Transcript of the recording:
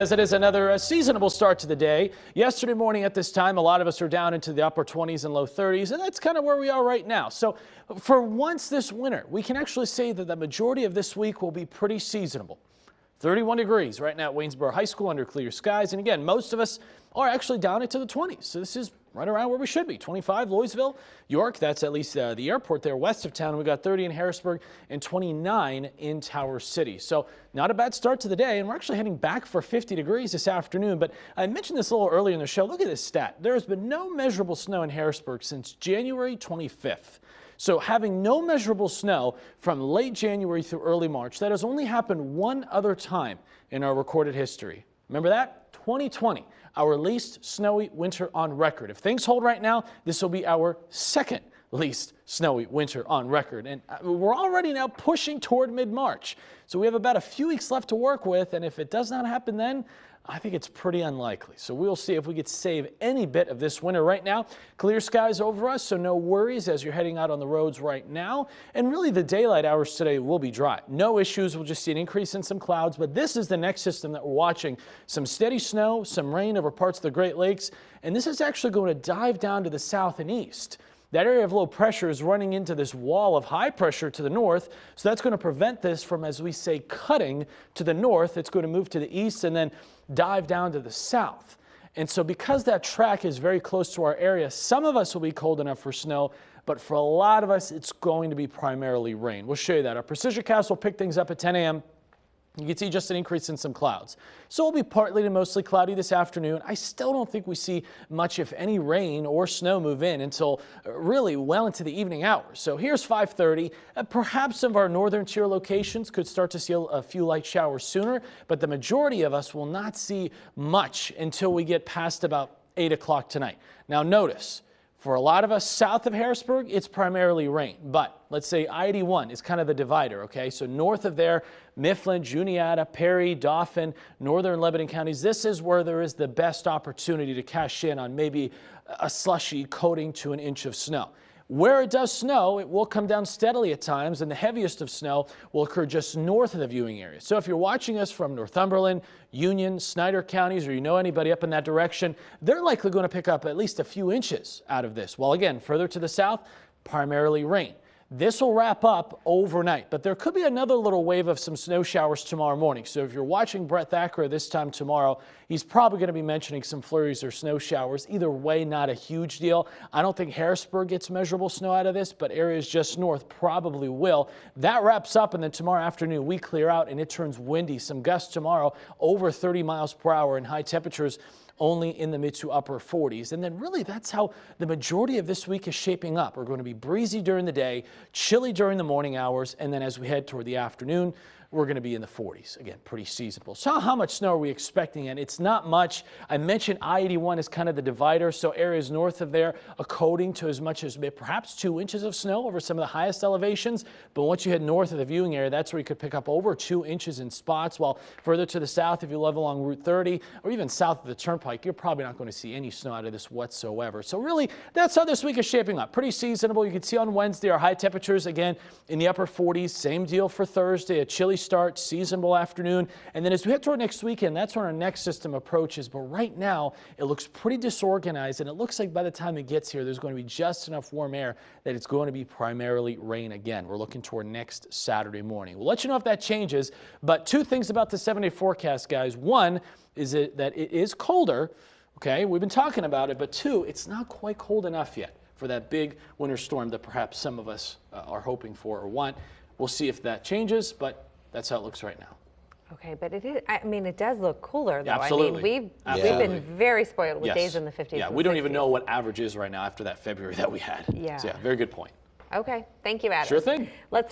As it is another seasonable start to the day. Yesterday morning at this time, a lot of us are down into the upper 20s and low 30s, and that's kind of where we are right now. So for once this winter, we can actually say that the majority of this week will be pretty seasonable. 31 degrees right now at Waynesboro High School under clear skies. And again, most of us are actually down into the 20s. So this is right around where we should be. 25 Louisville, York, that's at least the airport there west of town. We got 30 in Harrisburg and 29 in Tower City. So not a bad start to the day. And we're actually heading back for 50 degrees this afternoon. But I mentioned this a little earlier in the show. Look at this stat. There has been no measurable snow in Harrisburg since January 25th. So having no measurable snow from late January through early March, that has only happened one other time in our recorded history. Remember that? 2020, our least snowy winter on record. If things hold right now, this will be our second least snowy winter on record. And we're already now pushing toward mid-March. So we have about a few weeks left to work with. And if it does not happen then, I think it's pretty unlikely. So we'll see if we could save any bit of this winter. Right now, clear skies over us, so no worries as you're heading out on the roads right now. And really the daylight hours today will be dry. No issues. We'll just see an increase in some clouds. But this is the next system that we're watching. Some steady snow, some rain over parts of the Great Lakes. And this is actually going to dive down to the south and east. That area of low pressure is running into this wall of high pressure to the north, so that's going to prevent this from, as we say, cutting to the north. It's going to move to the east and then dive down to the south. And so because that track is very close to our area, some of us will be cold enough for snow, but for a lot of us, it's going to be primarily rain. We'll show you that. Our precision cast will pick things up at 10 a.m. You can see just an increase in some clouds. So it'll be partly to mostly cloudy this afternoon. I still don't think we see much, if any, rain or snow move in until really well into the evening hours. So here's 5:30. Perhaps some of our northern tier locations could start to see a few light showers sooner, but the majority of us will not see much until we get past about 8 o'clock tonight. Now notice, for a lot of us south of Harrisburg, it's primarily rain. But let's say I-81 is kind of the divider, okay? So north of there, Mifflin, Juniata, Perry, Dauphin, northern Lebanon counties, this is where there is the best opportunity to cash in on maybe a slushy coating to an inch of snow. Where it does snow, it will come down steadily at times, and the heaviest of snow will occur just north of the viewing area. So if you're watching us from Northumberland, Union, Snyder counties, or you know anybody up in that direction, they're likely going to pick up at least a few inches out of this. While again, further to the south, primarily rain. This will wrap up overnight, but there could be another little wave of some snow showers tomorrow morning. So if you're watching Brett Thacker this time tomorrow, he's probably going to be mentioning some flurries or snow showers. Either way, not a huge deal. I don't think Harrisburg gets measurable snow out of this, but areas just north probably will. That wraps up, and then tomorrow afternoon we clear out and it turns windy. Some gusts tomorrow over 30 miles per hour and high temperatures only in the mid to upper 40s. And then really that's how the majority of this week is shaping up. We're going to be breezy during the day, chilly during the morning hours, and then as we head toward the afternoon, we're going to be in the 40s. Again, pretty seasonable. So how much snow are we expecting? And it's not much. I mentioned I-81 is kind of the divider. So areas north of there, a coating to as much as perhaps 2 inches of snow over some of the highest elevations. But once you head north of the viewing area, that's where you could pick up over 2 inches in spots. While further to the south, if you live along Route 30 or even south of the Turnpike, you're probably not going to see any snow out of this whatsoever. So really, that's how this week is shaping up. Pretty seasonable. You can see on Wednesday our high temperatures, again, in the upper 40s. Same deal for Thursday, a chilly start, seasonable afternoon. And then as we head toward next weekend, that's when our next system approaches. But right now, it looks pretty disorganized, and it looks like by the time it gets here, there's going to be just enough warm air that it's going to be primarily rain again. We're looking toward next Saturday morning. We'll let you know if that changes. But two things about the 7-day forecast, guys. One is that it is colder. Okay, we've been talking about it. But two, it's not quite cold enough yet for that big winter storm that perhaps some of us are hoping for or want. We'll see if that changes, but that's how it looks right now. Okay, but it is, I mean, it does look cooler though. Absolutely. I mean, we've been very spoiled with days in the 50s. Yeah, we don't even know what average is right now after that February that we had. Yeah. So yeah, very good point. Okay, thank you, Adam. Sure thing. Let's